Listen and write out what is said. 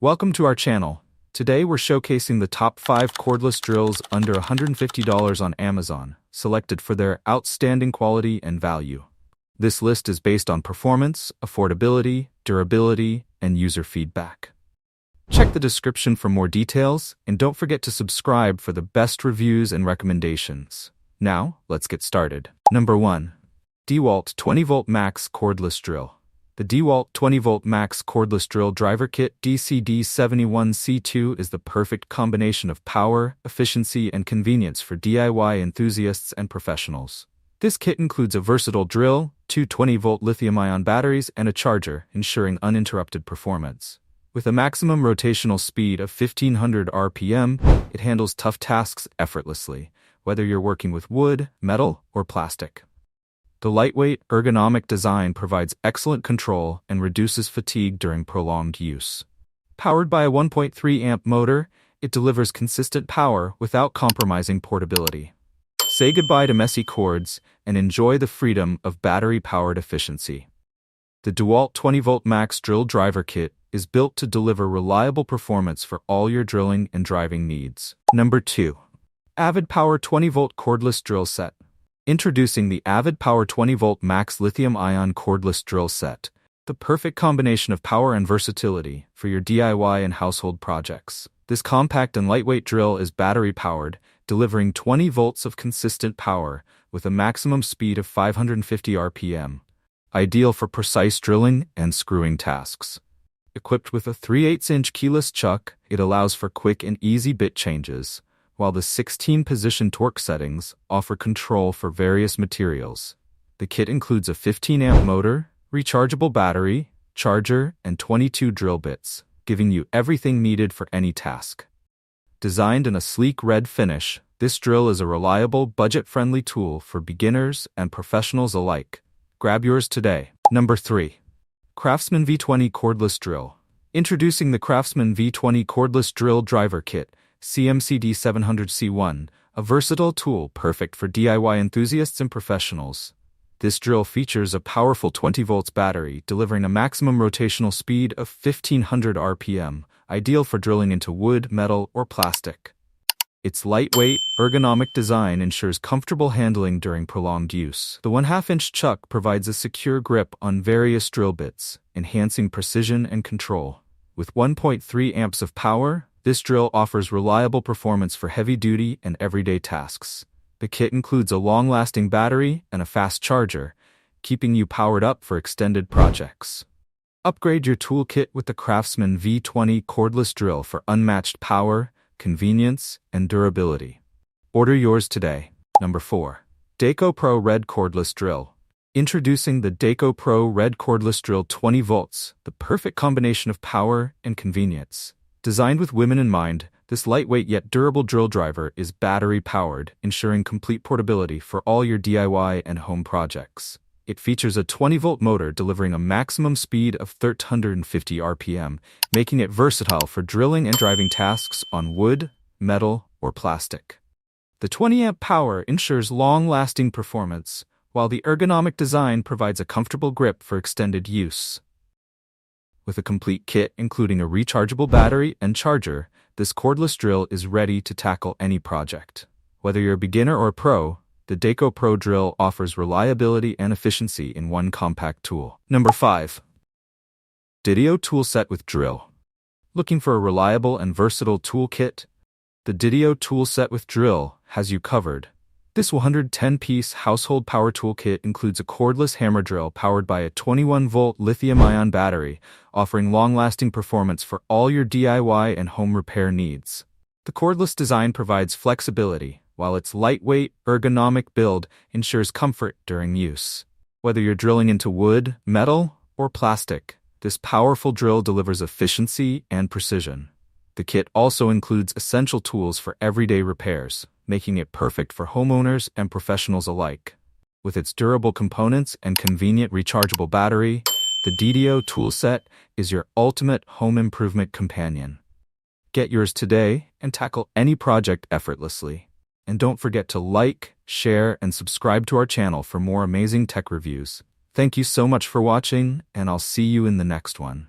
Welcome to our channel. Today we're showcasing the top 5 cordless drills under $150 on Amazon, selected for their outstanding quality and value. This list is based on performance, affordability, durability, and user feedback. Check the description for more details, and don't forget to subscribe for the best reviews and recommendations. Now, let's get started. Number 1. DeWalt 20V Max Cordless Drill. The DeWalt 20V Max Cordless Drill Driver Kit DCD71C2 is the perfect combination of power, efficiency, and convenience for DIY enthusiasts and professionals. This kit includes a versatile drill, 2 20V lithium-ion batteries, and a charger, ensuring uninterrupted performance. With a maximum rotational speed of 1500 RPM, it handles tough tasks effortlessly, whether you're working with wood, metal, or plastic. The lightweight, ergonomic design provides excellent control and reduces fatigue during prolonged use. Powered by a 1.3 amp motor, it delivers consistent power without compromising portability. Say goodbye to messy cords and enjoy the freedom of battery-powered efficiency. The DeWalt 20V Max Drill Driver Kit is built to deliver reliable performance for all your drilling and driving needs. Number 2. Avid Power 20V Cordless Drill Set. Introducing the Avid Power 20V Max Lithium-Ion Cordless Drill Set, the perfect combination of power and versatility for your DIY and household projects. This compact and lightweight drill is battery-powered, delivering 20 volts of consistent power with a maximum speed of 550 RPM, ideal for precise drilling and screwing tasks. Equipped with a 3/8-inch keyless chuck, it allows for quick and easy bit changes, while the 16-position torque settings offer control for various materials. The kit includes a 15-amp motor, rechargeable battery, charger, and 22 drill bits, giving you everything needed for any task. Designed in a sleek red finish, this drill is a reliable, budget-friendly tool for beginners and professionals alike. Grab yours today. Number 3. Craftsman V20 Cordless Drill. Introducing the Craftsman V20 Cordless Drill Driver Kit, CMCD 700C1, a versatile tool perfect for DIY enthusiasts and professionals. This drill features a powerful 20 volts battery, delivering a maximum rotational speed of 1500 RPM, ideal for drilling into wood, metal, or plastic. Its lightweight, ergonomic design ensures comfortable handling during prolonged use. The 1/2-inch chuck provides a secure grip on various drill bits, enhancing precision and control. With 1.3 amps of power, this drill offers reliable performance for heavy-duty and everyday tasks. The kit includes a long-lasting battery and a fast charger, keeping you powered up for extended projects. Upgrade your toolkit with the Craftsman V20 Cordless Drill for unmatched power, convenience, and durability. Order yours today. Number 4. Dedeo Pro Red Cordless Drill. Introducing the Dedeo Pro Red Cordless Drill 20 volts, the perfect combination of power and convenience. Designed with women in mind, this lightweight yet durable drill driver is battery-powered, ensuring complete portability for all your DIY and home projects. It features a 20-volt motor delivering a maximum speed of 1350 RPM, making it versatile for drilling and driving tasks on wood, metal, or plastic. The 20-amp power ensures long-lasting performance, while the ergonomic design provides a comfortable grip for extended use. With a complete kit including a rechargeable battery and charger, this cordless drill is ready to tackle any project. Whether you're a beginner or a pro, the Dedeo Pro drill offers reliability and efficiency in one compact tool. Number 5. Dedeo Tool Set with Drill. Looking for a reliable and versatile toolkit? The Dedeo Tool Set with Drill has you covered. This 110-piece household power toolkit includes a cordless hammer drill powered by a 21-volt lithium-ion battery, offering long-lasting performance for all your DIY and home repair needs. The cordless design provides flexibility, while its lightweight, ergonomic build ensures comfort during use. Whether you're drilling into wood, metal, or plastic, this powerful drill delivers efficiency and precision. The kit also includes essential tools for everyday repairs, making it perfect for homeowners and professionals alike. With its durable components and convenient rechargeable battery, the Dedeo Tool Set is your ultimate home improvement companion. Get yours today and tackle any project effortlessly. And don't forget to like, share, and subscribe to our channel for more amazing tech reviews. Thank you so much for watching, and I'll see you in the next one.